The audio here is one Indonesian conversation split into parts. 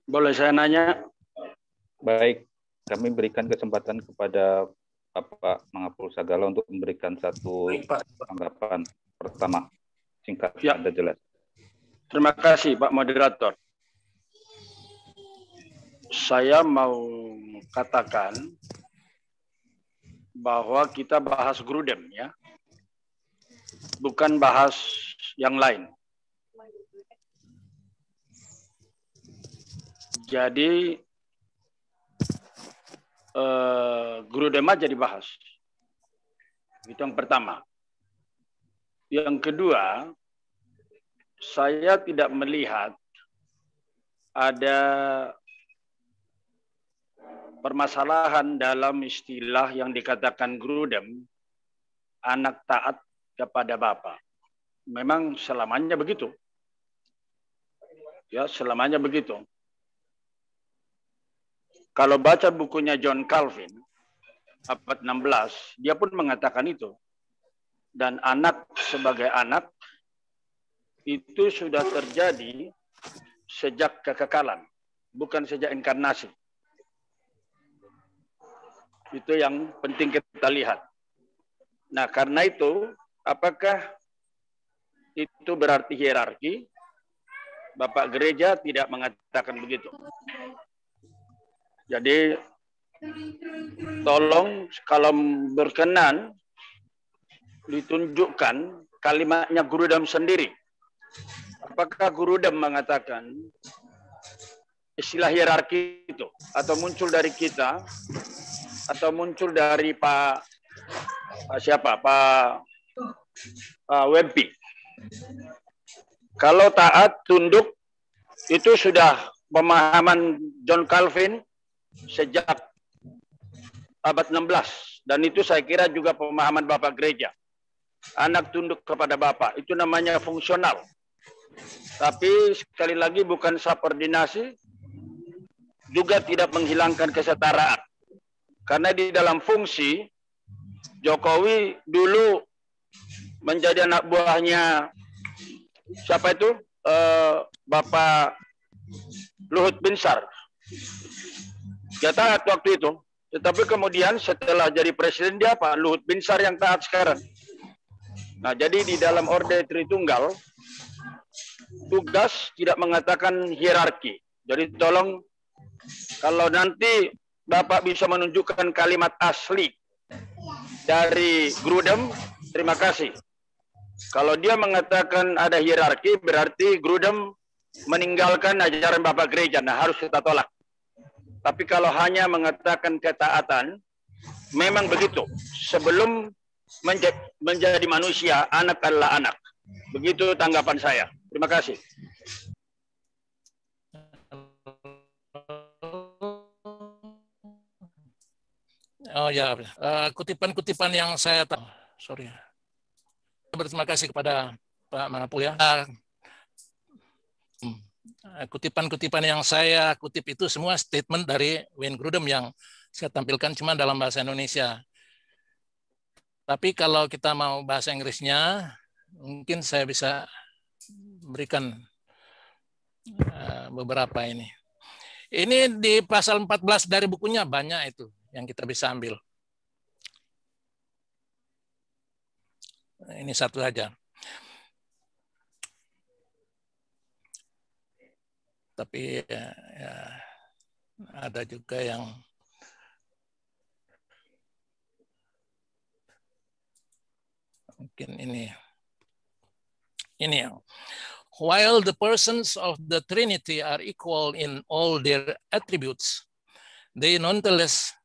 Boleh saya nanya? Baik, kami berikan kesempatan kepada Bapak Mangapul Sagala untuk memberikan satu tanggapan pertama. Singkat, Ya. ada jelas. Terima kasih Pak Moderator. Saya mau katakan bahwa kita bahas Grudem ya, bukan bahas yang lain. Jadi Grudem aja dibahas. Itu yang pertama. Yang kedua, saya tidak melihat ada permasalahan dalam istilah yang dikatakan Grudem, anak taat kepada bapak. Memang selamanya begitu. Ya, selamanya begitu. Kalau baca bukunya John Calvin, abad 16, dia pun mengatakan itu. Dan anak sebagai anak, itu sudah terjadi sejak kekekalan, bukan sejak inkarnasi. Itu yang penting kita lihat. Nah, karena itu, apakah itu berarti hierarki? Bapak Gereja tidak mengatakan begitu. Jadi, tolong kalau berkenan, ditunjukkan kalimatnya Grudem sendiri. Apakah Grudem mengatakan istilah hierarki itu? Atau muncul dari kita? Atau muncul dari Pak Wempi? Kalau taat, tunduk, itu sudah pemahaman John Calvin sejak abad 16. Dan itu saya kira juga pemahaman Bapak Gereja. Anak tunduk kepada Bapak, itu namanya fungsional. Tapi sekali lagi bukan subordinasi, juga tidak menghilangkan kesetaraan. Karena di dalam fungsi, Jokowi dulu menjadi anak buahnya, siapa itu? Bapak Luhut Binsar. Dia taat waktu itu. Tetapi kemudian setelah jadi presiden, dia apa? Luhut Binsar yang taat sekarang. Nah, jadi di dalam Orde Tritunggal, tugas tidak mengatakan hierarki. Jadi tolong, kalau nanti Bapak bisa menunjukkan kalimat asli dari Grudem, terima kasih. Kalau dia mengatakan ada hierarki, berarti Grudem meninggalkan ajaran Bapak Gereja. Nah, harus kita tolak. Tapi kalau hanya mengatakan ketaatan, memang begitu. Sebelum menjadi manusia, anak adalah anak. Begitu tanggapan saya. Terima kasih. Oh ya, kutipan-kutipan yang saya tahu. Sorry. Berterima kasih kepada Pak Mangapul ya. Kutipan-kutipan yang saya kutip itu semua statement dari Wayne Grudem yang saya tampilkan cuma dalam bahasa Indonesia. Tapi kalau kita mau bahasa Inggrisnya, mungkin saya bisa berikan beberapa ini. Ini di pasal 14 dari bukunya banyak itu yang kita bisa ambil. Ini satu aja. Tapi ya, ada juga yang mungkin ini yang while the persons of the Trinity are equal in all their attributes, they nonetheless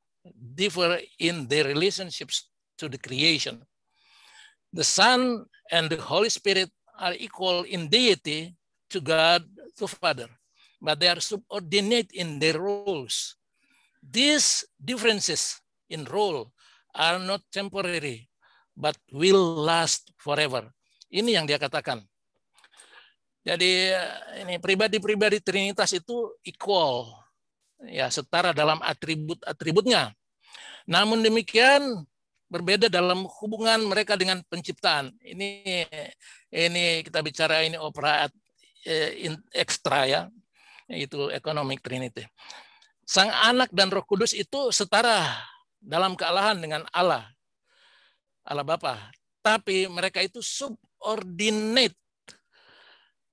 differ in their relationships to the creation. The Son and the Holy Spirit are equal in deity to God the Father, but they are subordinate in their roles. These differences in role are not temporary, but will last forever. Ini yang dia katakan. Jadi ini pribadi-pribadi Trinitas itu equal, ya setara dalam atribut-atributnya. Namun demikian berbeda dalam hubungan mereka dengan penciptaan. Ini kita bicara ini opera ekstra ya. yaitu economic trinity. Sang Anak dan Roh Kudus itu setara dalam kealahan dengan Allah Bapa. Tapi mereka itu subordinate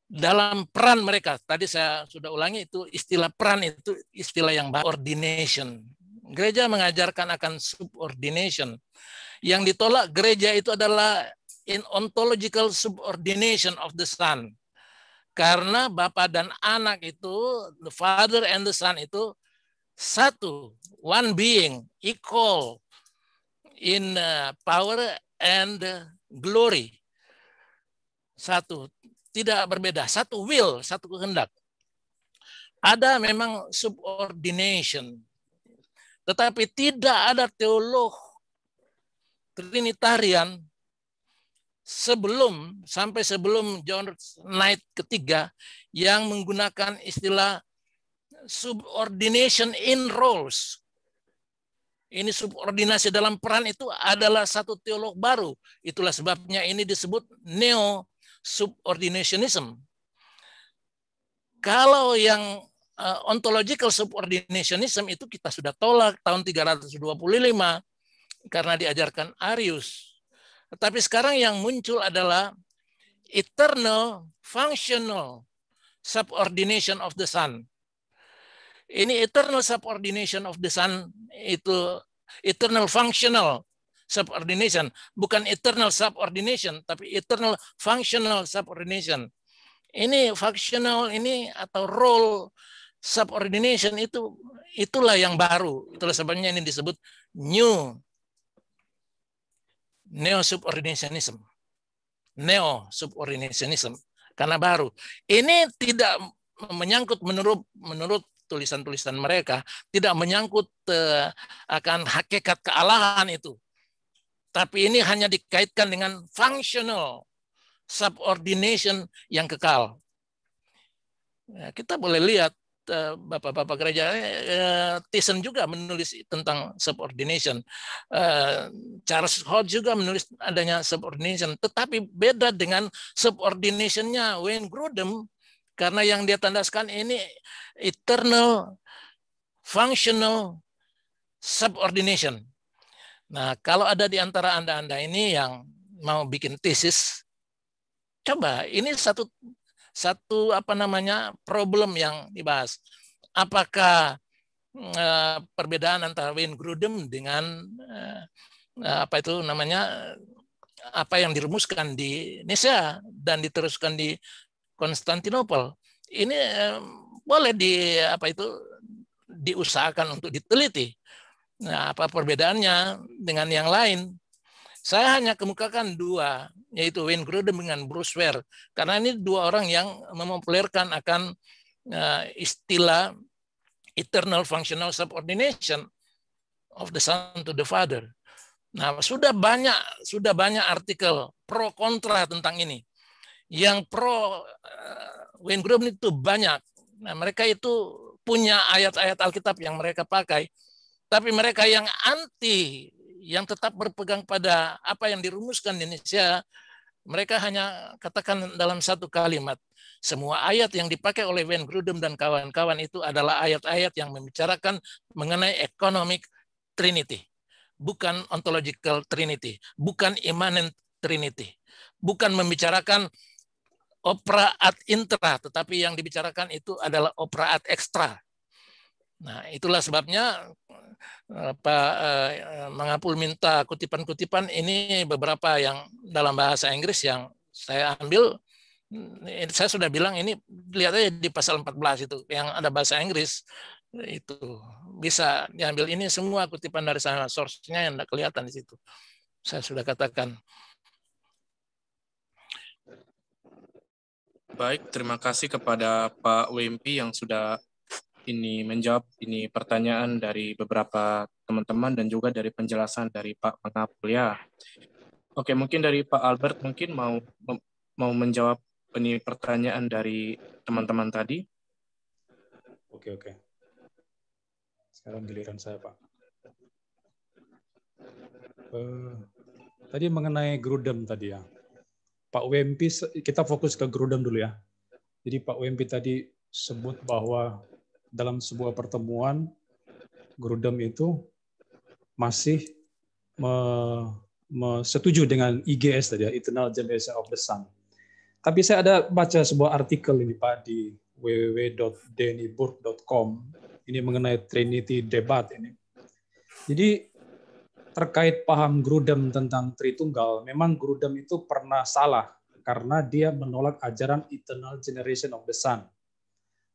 dalam peran mereka. Tadi saya sudah ulangi, itu istilah peran itu istilah yang ordination. Gereja mengajarkan akan subordination. Yang ditolak gereja itu adalah in ontological subordination of the Son. Karena Bapa dan Anak itu, the Father and the Son itu satu, one being, equal in power and glory. Satu, tidak berbeda. Satu will, satu kehendak. Ada memang subordination. Tetapi tidak ada teolog Trinitarian sampai sebelum John Knight ketiga yang menggunakan istilah subordination in roles. Ini subordinasi dalam peran itu adalah satu teolog baru. Itulah sebabnya ini disebut neo-subordinationism. Kalau yang ontological subordinationism itu kita sudah tolak tahun 325 karena diajarkan Arius. Tetapi sekarang yang muncul adalah eternal functional subordination of the Son. Ini eternal subordination of the Son itu eternal functional subordination, bukan eternal subordination, tapi eternal functional subordination. Ini functional ini atau role subordination itulah yang baru. Itulah sebabnya ini disebut neo-subordinationism. Neo-subordinationism karena baru. Ini tidak menyangkut menurut tulisan-tulisan mereka, tidak menyangkut akan hakikat kealahan itu. Tapi ini hanya dikaitkan dengan functional subordination yang kekal. Ya, kita boleh lihat bapak-bapak gereja, Thyssen juga menulis tentang subordination. Charles Hodge juga menulis adanya subordination. Tetapi beda dengan subordination-nya Wayne Grudem, karena yang dia tandaskan ini eternal functional subordination. Nah, kalau ada di antara Anda ini yang mau bikin tesis, coba ini satu problem yang dibahas. Apakah perbedaan antara Wayne Grudem dengan apa yang dirumuskan di Nicea dan diteruskan di Konstantinopel ini boleh diusahakan untuk diteliti. Nah, apa perbedaannya dengan yang lain? Saya hanya kemukakan dua, yaitu Wayne Grudem dengan Bruce Ware, karena ini dua orang yang mempopulerkan akan istilah eternal functional subordination of the Son to the Father. Nah, sudah banyak artikel pro kontra tentang ini. Yang pro Wayne Grudem itu banyak. Nah, mereka itu punya ayat-ayat Alkitab yang mereka pakai. Tapi mereka yang anti, yang tetap berpegang pada apa yang dirumuskan di Indonesia, mereka hanya katakan dalam satu kalimat. Semua ayat yang dipakai oleh Wayne Grudem dan kawan-kawan itu adalah ayat-ayat yang membicarakan mengenai economic trinity. Bukan ontological trinity. Bukan immanent trinity. Bukan membicarakan opera ad intra, tetapi yang dibicarakan itu adalah opera ad extra. Nah, itulah sebabnya Pak Mangapul minta kutipan-kutipan ini beberapa yang dalam bahasa Inggris yang saya ambil. Saya sudah bilang ini lihat aja di pasal 14 itu yang ada bahasa Inggris itu bisa diambil. Ini semua kutipan dari sana, source-nya yang tidak kelihatan di situ. Saya sudah katakan. Baik, terima kasih kepada Pak Wempi yang sudah menjawab pertanyaan dari beberapa teman-teman dan juga dari penjelasan dari Pak Mangapul ya. Oke, mungkin dari Pak Albert mungkin mau menjawab pertanyaan dari teman-teman tadi. Oke. Sekarang giliran saya, Pak. Tadi mengenai Grudem tadi ya. Pak Wempi, kita fokus ke Grudem dulu ya. Jadi Pak Wempi tadi sebut bahwa dalam sebuah pertemuan Grudem itu masih setuju dengan IGS tadi ya, Eternal Generation of the Sun. Tapi saya ada baca sebuah artikel ini Pak di www.dennyburg.com ini mengenai Trinity Debat ini. Jadi terkait paham Grudem tentang Tritunggal, memang Grudem itu pernah salah karena dia menolak ajaran Eternal Generation of the Sun.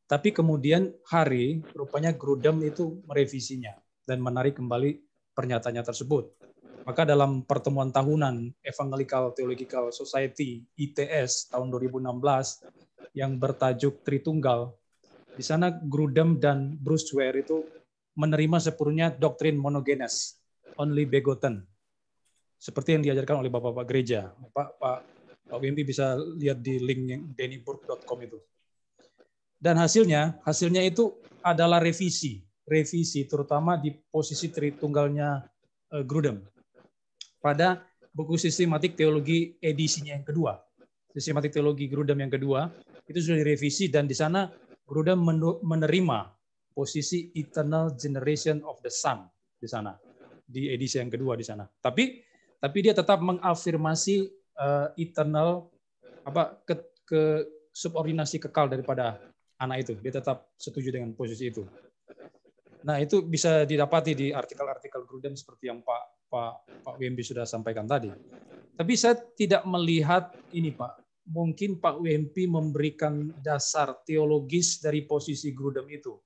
Tapi kemudian hari rupanya Grudem itu merevisinya dan menarik kembali pernyataannya tersebut. Maka dalam pertemuan tahunan Evangelical Theological Society ITS tahun 2016 yang bertajuk Tritunggal, di sana Grudem dan Bruce Ware itu menerima sepenuhnya doktrin monogenes, only begotten, seperti yang diajarkan oleh bapak-bapak gereja. Pak WMP bisa lihat di link yang dennyburg.com itu. Dan hasilnya itu adalah revisi terutama di posisi Tritunggalnya Grudem. Pada buku Sistematik Teologi edisinya yang kedua, Sistematik Teologi Grudem yang kedua, itu sudah direvisi dan di sana Grudem menerima posisi Eternal Generation of the Sun di sana, di edisi yang kedua di sana. Tapi dia tetap mengafirmasi eternal ke subordinasi kekal daripada anak itu. Dia tetap setuju dengan posisi itu. Nah, itu bisa didapati di artikel-artikel Grudem seperti yang Pak WMP sudah sampaikan tadi. Tapi saya tidak melihat ini, Pak. Mungkin Pak WMP memberikan dasar teologis dari posisi Grudem itu.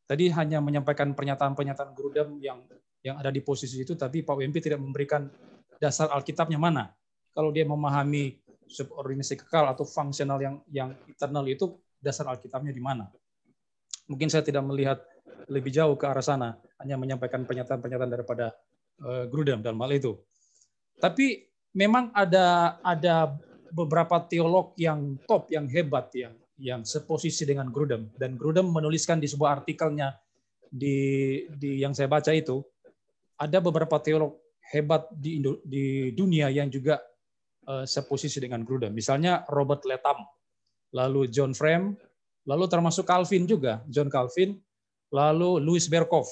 Tadi hanya menyampaikan pernyataan-pernyataan Grudem yang ada di posisi itu, tapi Pak WMP tidak memberikan dasar Alkitabnya mana. Kalau dia memahami subordinasi kekal atau fungsional yang eternal itu, dasar Alkitabnya di mana. Mungkin saya tidak melihat lebih jauh ke arah sana, hanya menyampaikan pernyataan-pernyataan daripada Grudem dalam hal itu. Tapi memang ada beberapa teolog yang top, yang hebat, yang seposisi dengan Grudem. Dan Grudem menuliskan di sebuah artikelnya di yang saya baca itu, ada beberapa teolog hebat di dunia yang juga seposisi dengan Grudem. Misalnya Robert Letham, lalu John Frame, lalu termasuk Calvin juga, John Calvin, lalu Louis Berkhof.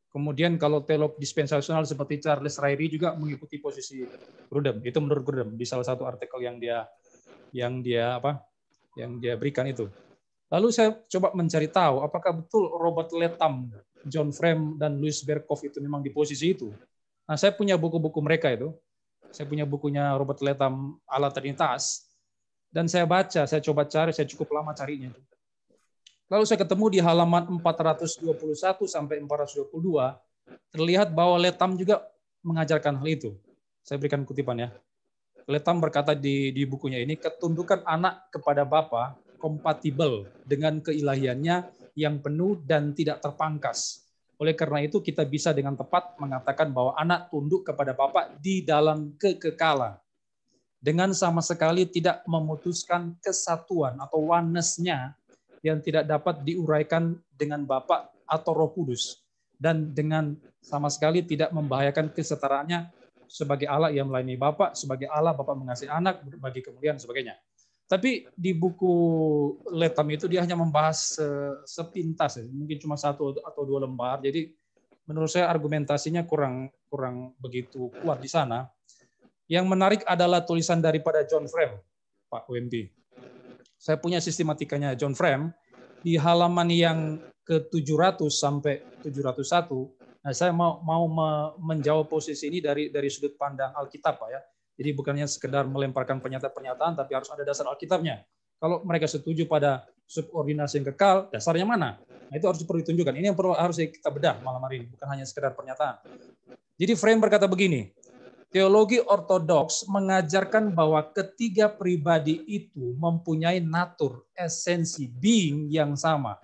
Kemudian kalau teolog dispensasional seperti Charles Ryrie juga mengikuti posisi Grudem. Itu menurut Grudem di salah satu artikel yang dia berikan itu. Lalu saya coba mencari tahu apakah betul Robert Letham, John Frame, dan Louis Berkhof itu memang di posisi itu. Nah, saya punya buku-buku mereka itu. Saya punya bukunya Robert Letham, Allah Trinitas. Dan saya baca, saya coba cari, saya cukup lama carinya. Lalu saya ketemu di halaman 421 sampai 422, terlihat bahwa Letham juga mengajarkan hal itu. Saya berikan kutipan ya. Letham berkata di bukunya ini, ketundukan anak kepada Bapa kompatibel dengan keilahiannya yang penuh dan tidak terpangkas. Oleh karena itu kita bisa dengan tepat mengatakan bahwa anak tunduk kepada Bapa di dalam kekekalan, dengan sama sekali tidak memutuskan kesatuan atau oneness-nya yang tidak dapat diuraikan dengan Bapa atau Roh Kudus, dan dengan sama sekali tidak membahayakan kesetaraannya sebagai Allah yang melayani Bapa, sebagai Allah Bapa mengasihi anak, bagi kemuliaan sebagainya. Tapi di buku Letham itu dia hanya membahas sepintas, mungkin cuma 1 atau 2 lembar. Jadi menurut saya argumentasinya kurang begitu kuat di sana. Yang menarik adalah tulisan daripada John Frame, Pak WMP. Saya punya sistematikanya John Frame di halaman yang ke-700 sampai 701. Nah, saya mau menjawab posisi ini dari sudut pandang Alkitab, Pak ya. Jadi bukannya sekedar melemparkan pernyataan-pernyataan, tapi harus ada dasar Alkitabnya. Kalau mereka setuju pada subordinasi yang kekal, dasarnya mana? Nah, itu harus perlu ditunjukkan. Ini yang harus kita bedah malam hari ini, bukan hanya sekedar pernyataan. Jadi Frame berkata begini, teologi ortodoks mengajarkan bahwa ketiga pribadi itu mempunyai natur, esensi, being yang sama.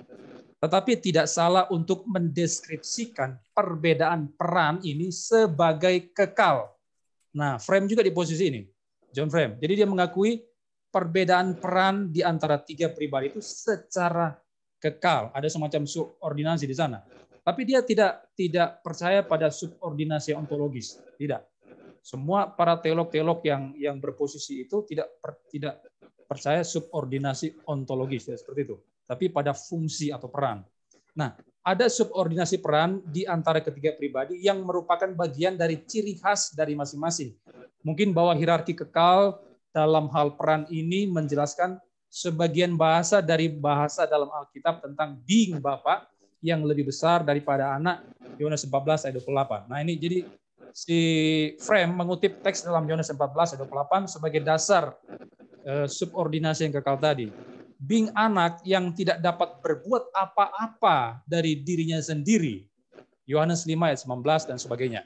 Tetapi tidak salah untuk mendeskripsikan perbedaan peran ini sebagai kekal. Nah, Frame juga di posisi ini, John Frame. Jadi dia mengakui perbedaan peran di antara tiga pribadi itu secara kekal. Ada semacam subordinasi di sana. Tapi dia tidak percaya pada subordinasi ontologis. Tidak. Semua para teolog-teolog yang berposisi itu tidak percaya subordinasi ontologis, ya, seperti itu. tapi pada fungsi atau peran. Nah, ada subordinasi peran di antara ketiga pribadi yang merupakan bagian dari ciri khas dari masing-masing. Mungkin bahwa hierarki kekal dalam hal peran ini menjelaskan sebagian bahasa dari bahasa dalam Alkitab tentang being Bapa yang lebih besar daripada anak, Yohanes 14 ayat 28. Nah ini jadi si Frame mengutip teks dalam Yohanes 14 ayat 28 sebagai dasar subordinasi yang kekal tadi. Being anak yang tidak dapat berbuat apa-apa dari dirinya sendiri. Yohanes 5 ayat 19 dan sebagainya.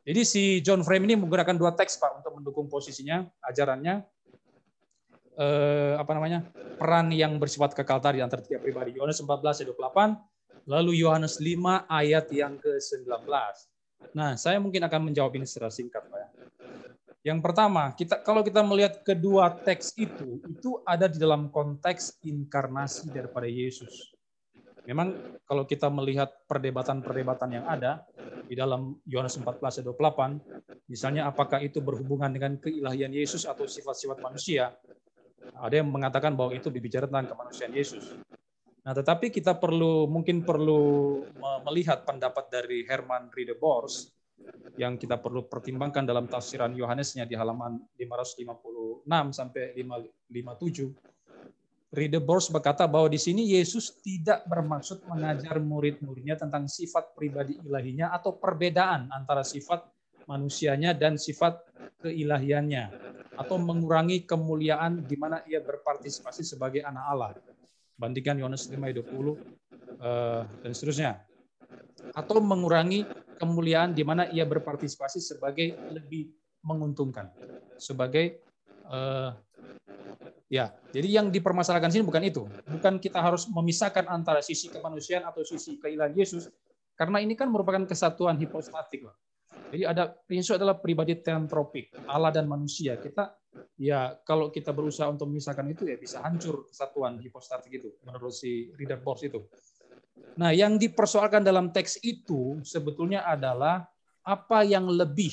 Jadi si John Frame ini menggunakan dua teks Pak untuk mendukung posisinya, ajarannya. Peran yang bersifat kekal tadi antara tiga pribadi. Yohanes 14 ayat 28, lalu Yohanes 5 ayat yang ke-19. Nah, saya mungkin akan menjawab ini secara singkat Pak ya. Yang pertama, kalau kita melihat kedua teks itu ada di dalam konteks inkarnasi daripada Yesus. Memang kalau kita melihat perdebatan-perdebatan yang ada di dalam Yohanes 14 ayat 28, misalnya apakah itu berhubungan dengan keilahian Yesus atau sifat-sifat manusia, ada yang mengatakan bahwa itu berbicara tentang kemanusiaan Yesus. Nah, tetapi kita mungkin perlu melihat pendapat dari Herman Ridderbos yang kita perlu pertimbangkan dalam tafsiran Yohanesnya di halaman 556 sampai 557. Ridderbos berkata bahwa di sini Yesus tidak bermaksud mengajar murid-muridnya tentang sifat pribadi ilahinya atau perbedaan antara sifat manusianya dan sifat keilahiannya, atau mengurangi kemuliaan di mana ia berpartisipasi sebagai anak Allah. Bandingkan Yohanes 5 ayat 20 dan seterusnya. Atau mengurangi kemuliaan di mana ia berpartisipasi sebagai lebih menguntungkan, sebagai jadi yang dipermasalahkan sini bukan itu. Bukan kita harus memisahkan antara sisi kemanusiaan atau sisi keilahian Yesus, karena ini kan merupakan kesatuan hipostatik. Jadi Yesus adalah pribadi teantropik, Allah dan manusia. Kalau kita berusaha untuk memisahkan itu ya bisa hancur kesatuan hipostatik itu menurut si Ridderbos itu. Nah, yang dipersoalkan dalam teks itu sebetulnya adalah apa yang lebih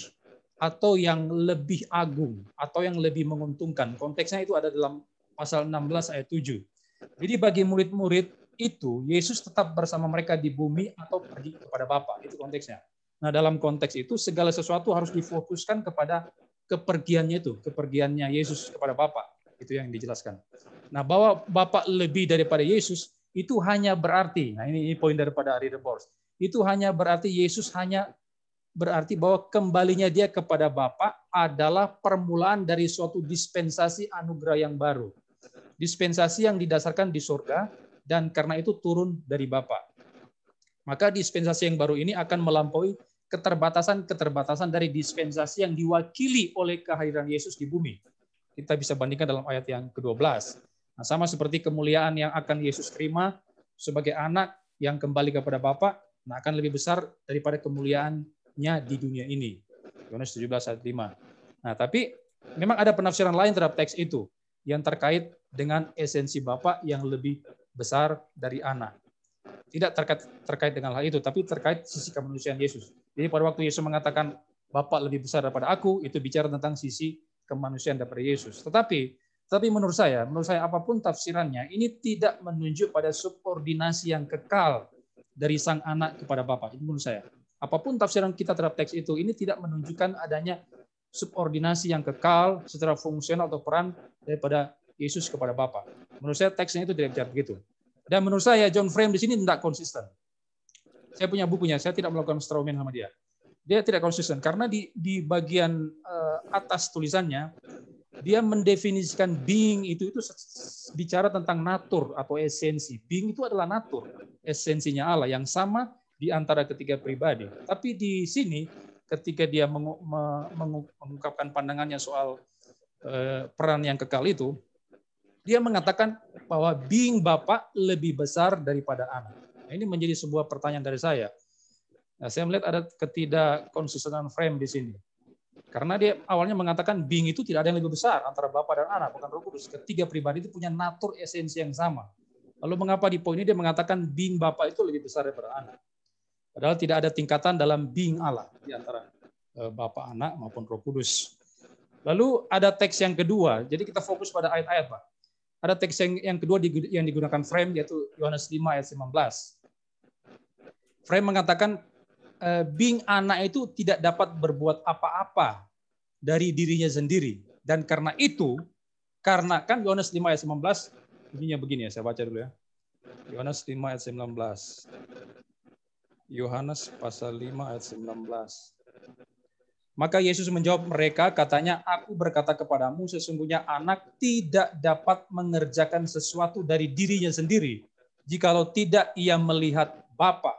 atau yang lebih agung atau yang lebih menguntungkan. Konteksnya itu ada dalam pasal 16 ayat 7. Jadi bagi murid-murid itu Yesus tetap bersama mereka di bumi atau pergi kepada Bapa. Itu konteksnya. Nah, dalam konteks itu segala sesuatu harus difokuskan kepada kepergiannya Yesus kepada Bapa. Itu yang dijelaskan. Nah, bahwa Bapa lebih daripada Yesus itu hanya berarti, nah ini poin daripada Ridderbos, itu hanya berarti Yesus hanya berarti bahwa kembalinya dia kepada Bapa adalah permulaan dari suatu dispensasi anugerah yang baru. Dispensasi yang didasarkan di surga dan karena itu turun dari Bapa. Maka dispensasi yang baru ini akan melampaui keterbatasan-keterbatasan dari dispensasi yang diwakili oleh kehadiran Yesus di bumi. Kita bisa bandingkan dalam ayat yang ke-12. Nah, sama seperti kemuliaan yang akan Yesus terima sebagai anak yang kembali kepada Bapa, nah akan lebih besar daripada kemuliaannya di dunia ini. Yohanes 17 ayat 5. Nah, tapi memang ada penafsiran lain terhadap teks itu yang terkait dengan esensi Bapa yang lebih besar dari anak. Tidak terkait dengan hal itu, tapi terkait sisi kemanusiaan Yesus. Jadi pada waktu Yesus mengatakan Bapa lebih besar daripada aku, itu bicara tentang sisi kemanusiaan daripada Yesus. Tapi menurut saya apapun tafsirannya, ini tidak menunjuk pada subordinasi yang kekal dari sang anak kepada Bapa. Itu menurut saya. Apapun tafsiran kita terhadap teks itu, ini tidak menunjukkan adanya subordinasi yang kekal secara fungsional atau peran daripada Yesus kepada Bapa. Menurut saya teksnya itu tidak bicara begitu. Dan menurut saya John Frame di sini tidak konsisten. Saya punya bukunya, saya tidak melakukan straw man sama dia. Dia tidak konsisten karena di bagian atas tulisannya dia mendefinisikan being itu bicara tentang natur atau esensi. Being itu adalah natur, esensinya Allah yang sama di antara ketiga pribadi. Tapi di sini ketika dia mengungkapkan pandangannya soal peran yang kekal itu, dia mengatakan bahwa being Bapa lebih besar daripada anak. Nah, ini menjadi sebuah pertanyaan dari saya. Nah, saya melihat ada ketidakkonsistenan Frame di sini. Karena dia awalnya mengatakan being itu tidak ada yang lebih besar antara Bapa dan Anak, bukan Roh Kudus. Ketiga pribadi itu punya natur esensi yang sama. Lalu mengapa di poin ini dia mengatakan being Bapa itu lebih besar daripada Anak? Padahal tidak ada tingkatan dalam being Allah di antara Bapa, Anak maupun Roh Kudus. Lalu ada teks yang kedua. Jadi kita fokus pada ayat-ayat, Pak. Ada teks yang kedua yang digunakan frame, yaitu Yohanes 5 ayat 19. Frame mengatakan, being anak itu tidak dapat berbuat apa-apa dari dirinya sendiri. Dan karena itu, karena kan Yohanes 5 ayat 19, bunyinya begini ya, saya baca dulu ya. Yohanes 5 ayat 19. Yohanes pasal 5 ayat 19. Maka Yesus menjawab mereka, katanya, aku berkata kepadamu, sesungguhnya anak tidak dapat mengerjakan sesuatu dari dirinya sendiri, jikalau tidak ia melihat Bapa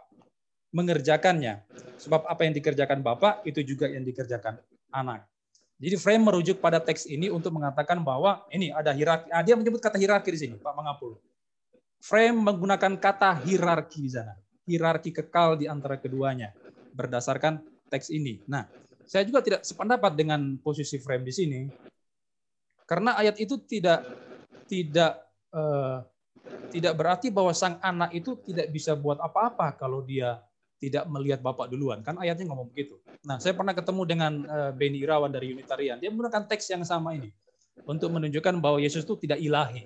mengerjakannya. Sebab apa yang dikerjakan Bapa, itu juga yang dikerjakan anak. Jadi frame merujuk pada teks ini untuk mengatakan bahwa ini ada hierarki. Dia menyebut kata hierarki di sini, Pak Mangapul. Frame menggunakan kata hierarki di sana. Hierarki kekal di antara keduanya berdasarkan teks ini. Nah, saya juga tidak sependapat dengan posisi frame di sini, karena ayat itu tidak berarti bahwa sang anak itu tidak bisa buat apa-apa kalau dia tidak melihat Bapak duluan. Kan ayatnya ngomong begitu. Nah, saya pernah ketemu dengan Beni Irawan dari Unitarian. Dia menggunakan teks yang sama ini untuk menunjukkan bahwa Yesus itu tidak ilahi.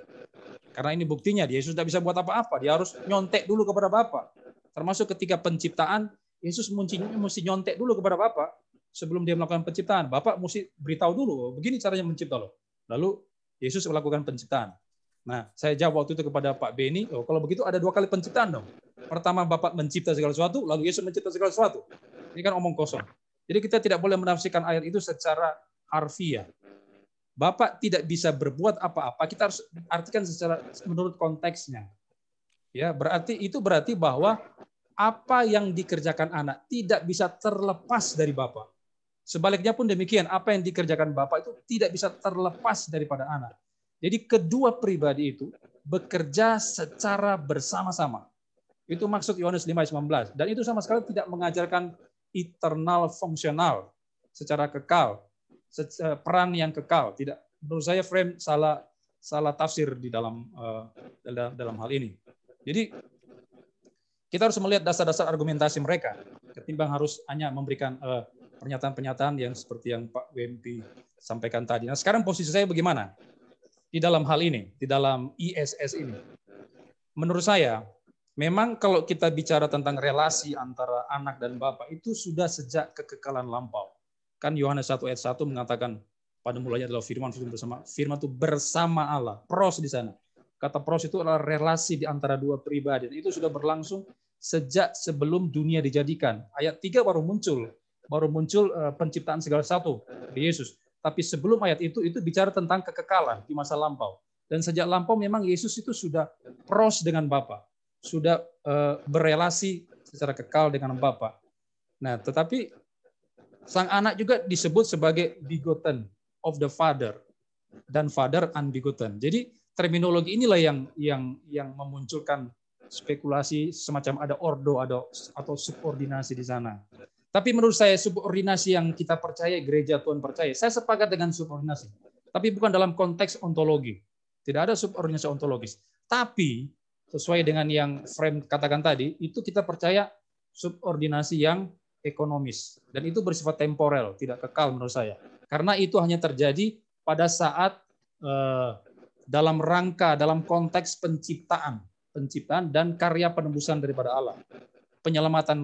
Karena ini buktinya, Yesus tidak bisa buat apa-apa. Dia harus nyontek dulu kepada Bapa. Termasuk ketika penciptaan, Yesus mesti nyontek dulu kepada Bapa. Sebelum dia melakukan penciptaan, Bapak mesti beritahu dulu, begini caranya mencipta loh. Lalu Yesus melakukan penciptaan. Nah, saya jawab waktu itu kepada Pak Beni, kalau begitu ada 2 kali penciptaan dong. Pertama, Bapak mencipta segala sesuatu, lalu Yesus mencipta segala sesuatu. Ini kan omong kosong. Jadi kita tidak boleh menafsirkan ayat itu secara harfiah. Bapak tidak bisa berbuat apa-apa, kita harus artikan secara menurut konteksnya. Ya, berarti bahwa apa yang dikerjakan anak tidak bisa terlepas dari Bapak. Sebaliknya pun demikian, apa yang dikerjakan Bapak itu tidak bisa terlepas daripada anak. Jadi kedua pribadi itu bekerja secara bersama-sama. Itu maksud Yohanes 5:19. Dan itu sama sekali tidak mengajarkan eternal fungsional secara kekal, peran yang kekal. Tidak. Menurut saya frame salah tafsir di dalam hal ini. Jadi kita harus melihat dasar-dasar argumentasi mereka ketimbang harus hanya memberikan pernyataan-pernyataan yang seperti yang Pak WMP sampaikan tadi. Nah, sekarang posisi saya bagaimana di dalam hal ini, di dalam ISS ini? Menurut saya, memang kalau kita bicara tentang relasi antara anak dan Bapa, itu sudah sejak kekekalan lampau. Kan Yohanes 1 ayat 1 mengatakan, pada mulanya adalah firman bersama. Firman itu bersama Allah, pros di sana. Kata pros itu adalah relasi di antara dua pribadi. Dan itu sudah berlangsung sejak sebelum dunia dijadikan. Ayat 3 baru muncul penciptaan segala sesuatu di Yesus. Tapi sebelum ayat itu bicara tentang kekekalan di masa lampau. Dan sejak lampau memang Yesus itu sudah pros dengan Bapa, sudah berelasi secara kekal dengan Bapa. Nah, tetapi sang anak juga disebut sebagai begotten of the Father dan Father unbegotten. Jadi terminologi inilah yang memunculkan spekulasi semacam ada ordo atau subordinasi di sana. Tapi menurut saya subordinasi yang kita percaya, gereja Tuhan percaya, saya sepakat dengan subordinasi. Tapi bukan dalam konteks ontologi. Tidak ada subordinasi ontologis. Tapi sesuai dengan yang frame katakan tadi, itu kita percaya subordinasi yang ekonomis. Dan itu bersifat temporer, tidak kekal menurut saya. Karena itu hanya terjadi pada saat dalam konteks penciptaan dan karya penebusan daripada Allah.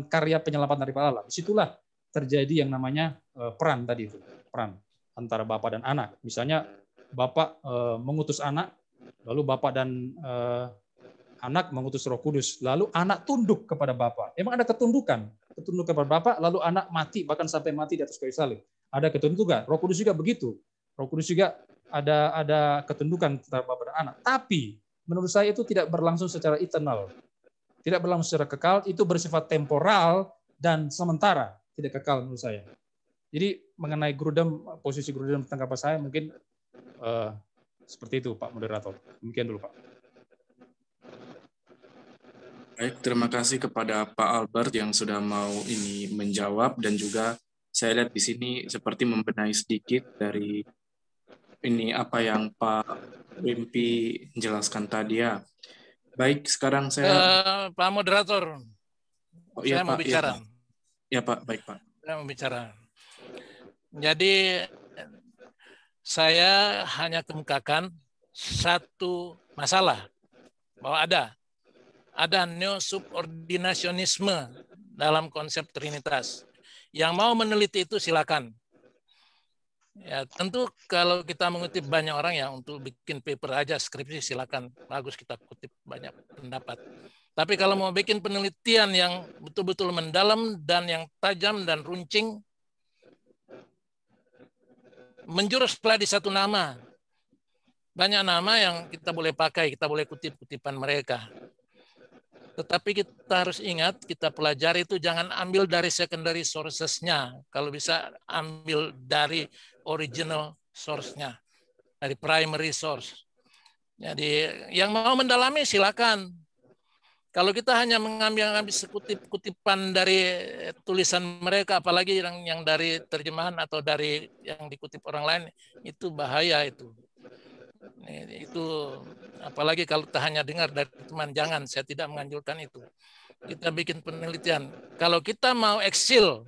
Karya penyelamatan daripada Allah. Disitulah terjadi yang namanya peran tadi itu, peran antara Bapa dan anak. Misalnya Bapa mengutus anak, lalu Bapa dan anak mengutus Roh Kudus, lalu anak tunduk kepada Bapa. Emang ada ketundukan kepada Bapa, lalu anak mati, bahkan sampai mati di atas kayu salib. Ada ketundukan. Roh Kudus juga begitu. Roh Kudus juga ada ketundukan antara Bapa dan anak. Tapi menurut saya itu tidak berlangsung secara eternal. Tidak berlangsung secara kekal, itu bersifat temporal dan sementara, tidak kekal menurut saya. Jadi mengenai posisi Grudem tanggapan saya mungkin seperti itu, Pak Moderator. Demikian dulu, Pak. Baik, terima kasih kepada Pak Albert yang sudah mau ini menjawab, dan juga saya lihat di sini seperti membenahi sedikit dari ini apa yang Pak Wimpi jelaskan tadi ya. Baik, sekarang saya Pak Moderator, saya mau bicara. Ya Pak, baik Pak. Saya mau bicara. Jadi saya hanya kemukakan satu masalah bahwa ada neo-subordinasionisme dalam konsep Trinitas. Yang mau meneliti itu silakan. Ya, tentu kalau kita mengutip banyak orang ya untuk bikin paper aja skripsi silakan, bagus kita kutip banyak pendapat. Tapi kalau mau bikin penelitian yang betul-betul mendalam dan yang tajam dan runcing, menjuruslah di satu nama. Banyak nama yang kita boleh pakai, kita boleh kutip-kutipan mereka. Tetapi kita harus ingat, kita pelajari itu jangan ambil dari secondary sources-nya. Kalau bisa ambil dari original source-nya, dari primary source. Jadi yang mau mendalami silakan. Kalau kita hanya mengambil kutip-kutipan dari tulisan mereka, apalagi yang dari terjemahan atau dari yang dikutip orang lain, itu bahaya itu. Itu apalagi kalau kita hanya dengar dari teman, jangan, saya tidak menganjurkan itu. Kita bikin penelitian. Kalau kita mau eksil,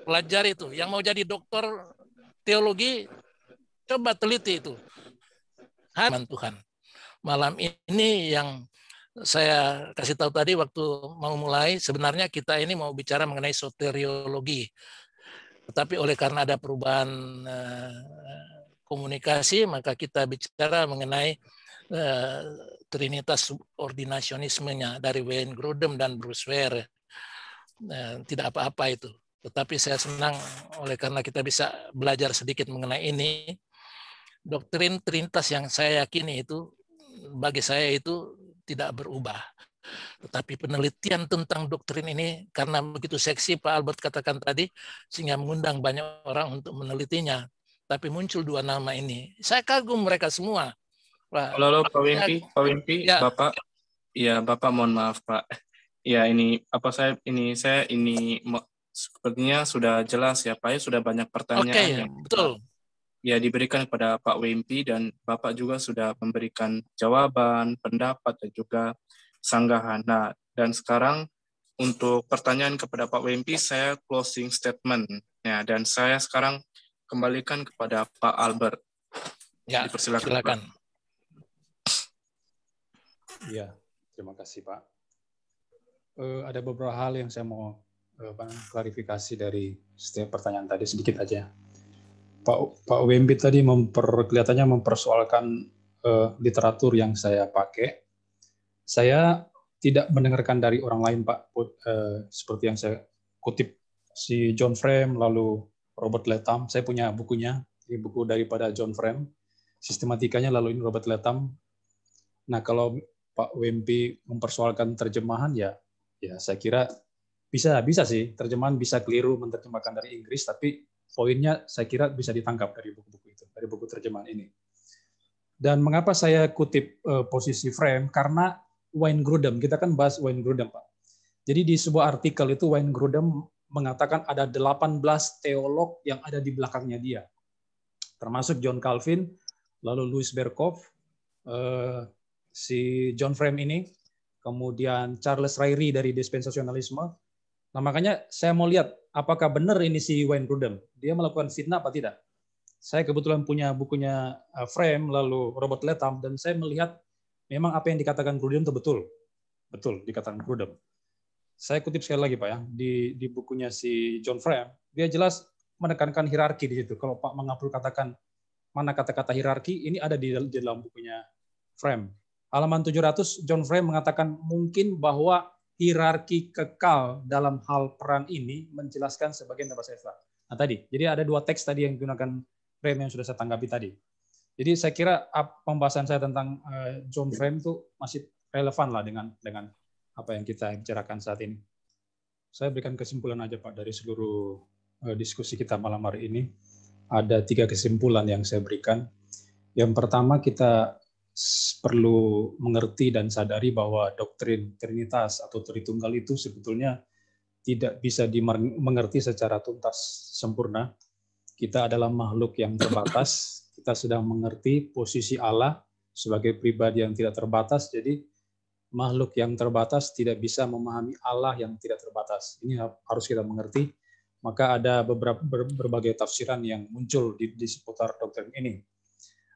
pelajari itu. Yang mau jadi dokter teologi, coba teliti itu. Harapan Tuhan. Malam ini yang saya kasih tahu tadi waktu mau mulai, sebenarnya kita ini mau bicara mengenai soteriologi. Tetapi oleh karena ada perubahan komunikasi, maka kita bicara mengenai Trinitas subordinasionismenya dari Wayne Grudem dan Bruce Ware. Tidak apa-apa itu. Tetapi saya senang oleh karena kita bisa belajar sedikit mengenai ini. Doktrin Trinitas yang saya yakini itu, bagi saya itu tidak berubah. Tetapi penelitian tentang doktrin ini, karena begitu seksi Pak Albert katakan tadi, sehingga mengundang banyak orang untuk menelitinya. Tapi muncul dua nama ini. Saya kagum mereka semua. Halo Pak Wimpi, ya. Bapak mohon maaf Pak. Ya ini saya sepertinya sudah jelas ya Pak ya, sudah banyak pertanyaan yang betul. Ya diberikan kepada Pak Wimpi dan Bapak juga sudah memberikan jawaban, pendapat dan juga sanggahan. Nah, dan sekarang untuk pertanyaan kepada Pak Wimpi saya closing statement. Ya, dan saya sekarang kembalikan kepada Pak Albert. Ya, silakan. Ya, terima kasih Pak. Ada beberapa hal yang saya mau klarifikasi dari setiap pertanyaan tadi sedikit aja. Pak Wimpi tadi kelihatannya mempersoalkan literatur yang saya pakai. Saya tidak mendengarkan dari orang lain Pak, seperti yang saya kutip si John Frame lalu Robert Latham. Saya punya bukunya, ini buku daripada John Frame, sistematikanya lalu ini Robert Latham. Nah kalau Pak Wimpi mempersoalkan terjemahan ya saya kira bisa sih terjemahan bisa keliru menerjemahkan dari Inggris, tapi poinnya saya kira bisa ditangkap dari buku-buku itu, dari buku terjemahan ini. Dan mengapa saya kutip posisi Frame? Karena Wayne Grudem, kita kan bahas Wayne Grudem, Pak. Jadi di sebuah artikel itu Wayne Grudem mengatakan ada 18 teolog yang ada di belakangnya dia. Termasuk John Calvin, lalu Louis Berkhof, si John Frame ini, kemudian Charles Ryrie dari dispensasionalisme. Nah, makanya saya mau lihat apakah benar ini si Wayne Grudem. Dia melakukan fitnah apa tidak. Saya kebetulan punya bukunya Frame, lalu Robert Latham, dan saya melihat memang apa yang dikatakan Grudem itu betul. Betul dikatakan Grudem. Saya kutip sekali lagi Pak ya, di bukunya si John Frame, dia jelas menekankan hierarki di situ. Kalau Pak Mangapul katakan mana kata-kata hierarki, ini ada di dalam bukunya Frame. Halaman 700, John Frame mengatakan mungkin bahwa hierarki kekal dalam hal peran ini menjelaskan sebagian bahasa Eva. Nah tadi, jadi ada dua teks tadi yang digunakan Frame yang sudah saya tanggapi tadi. Jadi saya kira pembahasan saya tentang John Frame itu masih relevan lah dengan apa yang kita bicarakan saat ini. Saya berikan kesimpulan aja Pak dari seluruh diskusi kita malam hari ini. Ada 3 kesimpulan yang saya berikan. Yang pertama, kita perlu mengerti dan sadari bahwa doktrin Trinitas atau Tritunggal itu sebetulnya tidak bisa dimengerti secara tuntas sempurna. Kita adalah makhluk yang terbatas. Kita sedang mengerti posisi Allah sebagai pribadi yang tidak terbatas. Jadi makhluk yang terbatas tidak bisa memahami Allah yang tidak terbatas. Ini harus kita mengerti. Maka ada berbagai tafsiran yang muncul di seputar doktrin ini.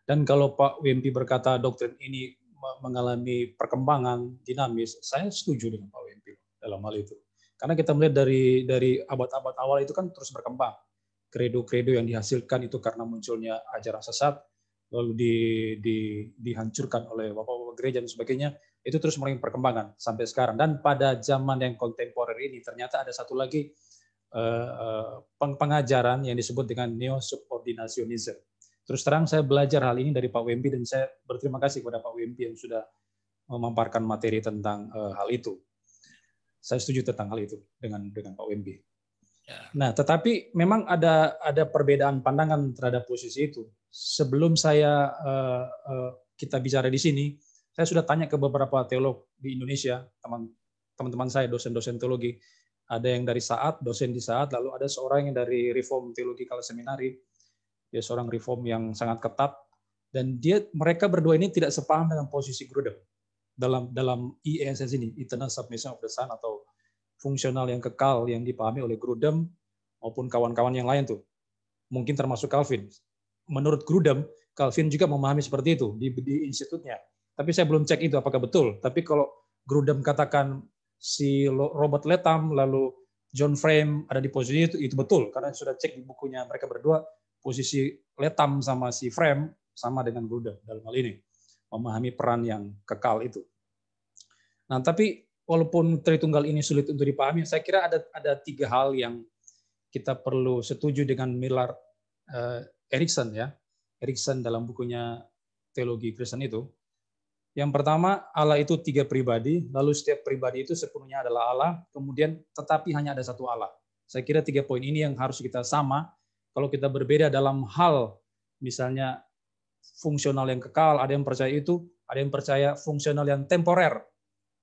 Dan kalau Pak WMP berkata doktrin ini mengalami perkembangan dinamis, saya setuju dengan Pak WMP dalam hal itu. Karena kita melihat dari abad-abad awal itu kan terus berkembang. Kredo-kredo yang dihasilkan itu karena munculnya ajaran sesat, lalu dihancurkan oleh bapak-bapak gereja dan sebagainya, itu terus mengalami perkembangan sampai sekarang. Dan pada zaman yang kontemporer ini ternyata ada satu lagi pengajaran yang disebut dengan neo-subordinationism. Terus terang saya belajar hal ini dari Pak WMP dan saya berterima kasih kepada Pak WMP yang sudah memaparkan materi tentang hal itu. Saya setuju tentang hal itu dengan Pak WMP. Nah, tetapi memang ada perbedaan pandangan terhadap posisi itu. Sebelum kita bicara di sini, saya sudah tanya ke beberapa teolog di Indonesia, teman-teman saya dosen-dosen teologi. Ada yang dari Saat, dosen di Saat, lalu ada seorang yang dari Reform Theological Seminary. Dia seorang reform yang sangat ketat, dan mereka berdua ini tidak sepaham dengan posisi Grudem dalam IESS ini, Eternal Submission of the Son, atau fungsional yang kekal yang dipahami oleh Grudem maupun kawan-kawan yang lain tuh. Mungkin termasuk Calvin. Menurut Grudem, Calvin juga memahami seperti itu di institutnya. Tapi saya belum cek itu apakah betul. Tapi kalau Grudem katakan si Robert Letham lalu John Frame ada di posisi itu betul, karena sudah cek di bukunya mereka berdua. Posisi Letham sama si Frame sama dengan Grudem dalam hal ini, memahami peran yang kekal itu. Nah, tapi walaupun Tritunggal ini sulit untuk dipahami, saya kira ada 3 hal yang kita perlu setuju dengan Millard Erickson ya. Erickson dalam bukunya Teologi Kristen itu. Yang pertama, Allah itu 3 pribadi, lalu setiap pribadi itu sepenuhnya adalah Allah, kemudian tetapi hanya ada satu Allah. Saya kira 3 poin ini yang harus kita sama. Kalau kita berbeda dalam hal, misalnya fungsional yang kekal, ada yang percaya itu, ada yang percaya fungsional yang temporer.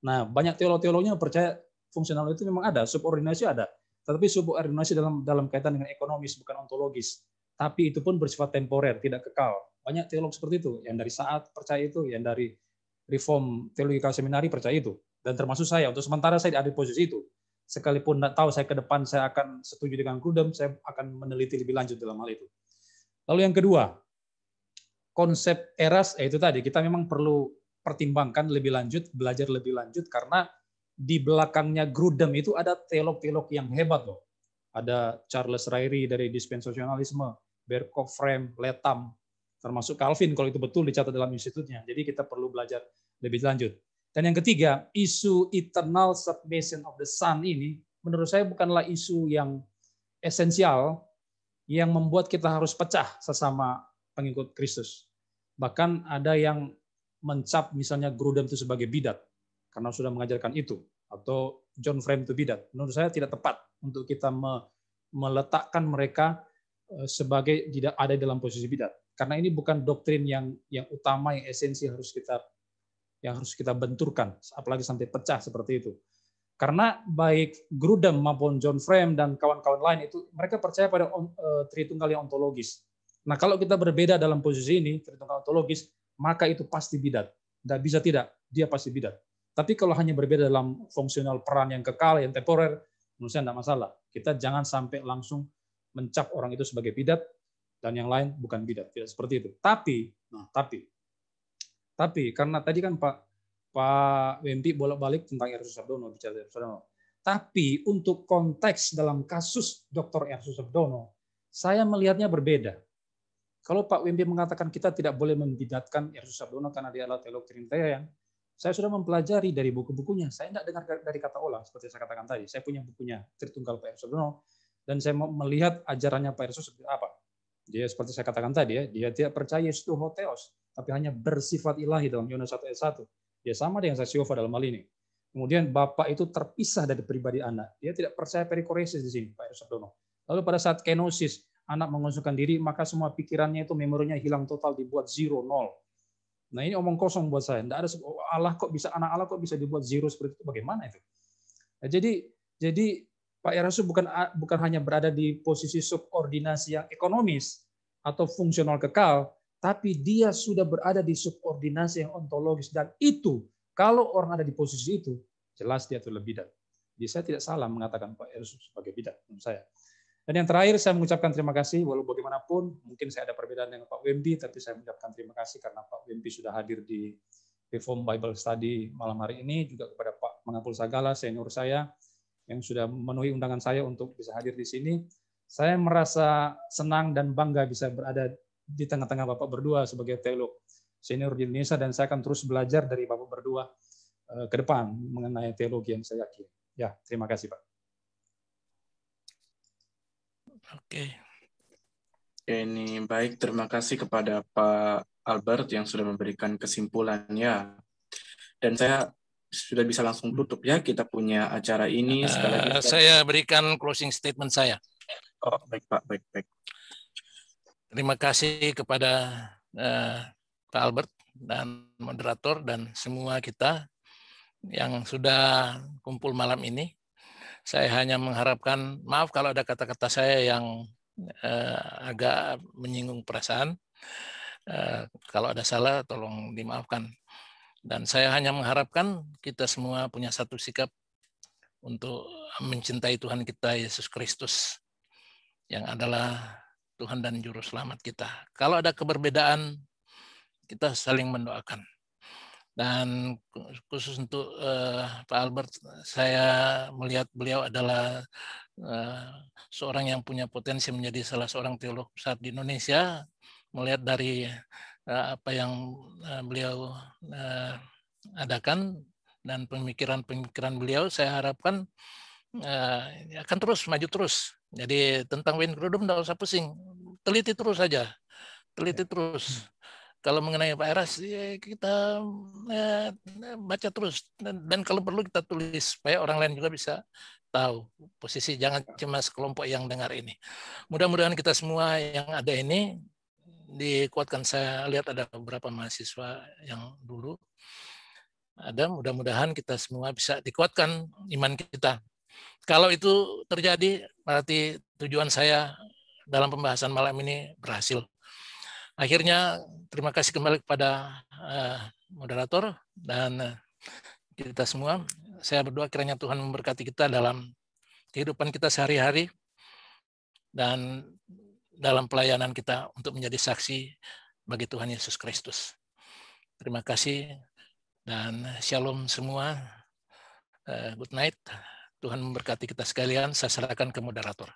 Nah, banyak teolog-teolognya percaya fungsional itu memang ada, subordinasi ada. Tetapi subordinasi dalam kaitan dengan ekonomis, bukan ontologis. Tapi itu pun bersifat temporer, tidak kekal. Banyak teolog seperti itu. Yang dari Saat percaya itu, yang dari Reform Theological Seminary percaya itu. Dan termasuk saya, untuk sementara saya ada di posisi itu. Sekalipun tidak tahu saya ke depan saya akan setuju dengan Grudem, saya akan meneliti lebih lanjut dalam hal itu. Lalu yang kedua, konsep eras, itu tadi, kita memang perlu pertimbangkan lebih lanjut, belajar lebih lanjut, karena di belakangnya Grudem itu ada teolog-teolog yang hebat loh. Ada Charles Ryrie dari dispensasionalisme, Berkov, Frame, Letham, termasuk Calvin kalau itu betul dicatat dalam institutnya. Jadi kita perlu belajar lebih lanjut. Dan yang ketiga, isu eternal submission of the Son ini menurut saya bukanlah isu yang esensial yang membuat kita harus pecah sesama pengikut Kristus. Bahkan ada yang mencap misalnya Grudem itu sebagai bidat karena sudah mengajarkan itu, atau John Frame itu bidat. Menurut saya tidak tepat untuk kita meletakkan mereka sebagai tidak ada dalam posisi bidat. Karena ini bukan doktrin yang utama, yang esensi yang harus kita benturkan, apalagi sampai pecah seperti itu. Karena baik Grudem maupun John Frame dan kawan-kawan lain itu mereka percaya pada Tritunggal yang ontologis. Nah, kalau kita berbeda dalam posisi ini, Tritunggal ontologis, maka itu pasti bidat. Tidak bisa tidak, dia pasti bidat. Tapi kalau hanya berbeda dalam fungsional peran yang kekal, yang temporer, menurut saya tidak masalah. Kita jangan sampai langsung mencap orang itu sebagai bidat dan yang lain bukan bidat. Tidak seperti itu. Tapi karena tadi kan Pak WMP bolak-balik tentang Ersus Sabdono, bicara Ersus Sabdono. Tapi untuk konteks dalam kasus Dr. Ersus Sabdono, saya melihatnya berbeda. Kalau Pak WMP mengatakan kita tidak boleh membidatkan Ersus Sabdono karena dia adalah teolog Trinitarian, saya sudah mempelajari dari buku-bukunya. Saya tidak dengar dari kata olah, seperti saya katakan tadi. Saya punya bukunya Tritunggal Pak Ersus Sabdono, dan saya mau melihat ajarannya Pak Ersus seperti apa. Dia seperti saya katakan tadi ya, dia tidak percaya Yesus itu hotheos, tapi hanya bersifat ilahi dalam Yohanes 1 ayat 1. Dia sama dengan Sasiova dalam hal ini. Kemudian Bapak itu terpisah dari pribadi anak. Dia tidak percaya perikoresis di sini, Pak Ersus Sabdono. Lalu pada saat kenosis, anak mengonsumkan diri, maka semua pikirannya itu, memorinya hilang total, dibuat 0, 0. Nah, ini omong kosong buat saya. Tidak ada anak Allah kok bisa dibuat 0 seperti itu, bagaimana itu? Nah, jadi Pak Ersus bukan hanya berada di posisi subordinasi yang ekonomis atau fungsional kekal, tapi dia sudah berada di subordinasi yang ontologis, dan itu kalau orang ada di posisi itu jelas dia adalah bidat. Jadi saya tidak salah mengatakan Pak Ersus sebagai bidat menurut saya. Dan yang terakhir saya mengucapkan terima kasih, walau bagaimanapun mungkin saya ada perbedaan dengan Pak Wempi, tapi saya mengucapkan terima kasih karena Pak Wempi sudah hadir di Reform Bible Study malam hari ini, juga kepada Pak Mangapul Sagala, senior saya, yang sudah memenuhi undangan saya untuk bisa hadir di sini. Saya merasa senang dan bangga bisa berada di tengah-tengah Bapak berdua sebagai teolog senior di Indonesia, dan saya akan terus belajar dari Bapak berdua ke depan mengenai teologi yang saya yakini. Ya, terima kasih Pak. Oke. Ini baik, terima kasih kepada Pak Albert yang sudah memberikan kesimpulannya. Dan saya sudah bisa langsung tutup ya, kita punya acara ini. Sekali lagi saya berikan closing statement saya. Oh, baik Pak, baik. Terima kasih kepada Pak Albert dan moderator dan semua kita yang sudah kumpul malam ini. Saya hanya mengharapkan, maaf kalau ada kata-kata saya yang agak menyinggung perasaan. Kalau ada salah, tolong dimaafkan. Dan saya hanya mengharapkan kita semua punya satu sikap untuk mencintai Tuhan kita, Yesus Kristus, yang adalah Tuhan dan Juru Selamat kita. Kalau ada keberbedaan, kita saling mendoakan. Dan khusus untuk Pak Albert, saya melihat beliau adalah seorang yang punya potensi menjadi salah seorang teolog besar di Indonesia. Melihat dari apa yang beliau adakan dan pemikiran-pemikiran beliau, saya harapkan akan terus maju terus. Jadi tentang Wayne Grudem tidak usah pusing, teliti terus saja, teliti terus. Kalau mengenai Pak Eras, ya kita baca terus dan kalau perlu kita tulis supaya orang lain juga bisa tahu posisi, jangan cuma sekelompok yang dengar ini. Mudah-mudahan kita semua yang ada ini dikuatkan. Saya lihat ada beberapa mahasiswa yang dulu ada, mudah-mudahan kita semua bisa dikuatkan iman kita. Kalau itu terjadi, berarti tujuan saya dalam pembahasan malam ini berhasil. Akhirnya, terima kasih kembali kepada moderator dan kita semua. Saya berdoa kiranya Tuhan memberkati kita dalam kehidupan kita sehari-hari dan dalam pelayanan kita untuk menjadi saksi bagi Tuhan Yesus Kristus. Terima kasih dan shalom semua. Good night. Tuhan memberkati kita sekalian. Saya serahkan ke moderator.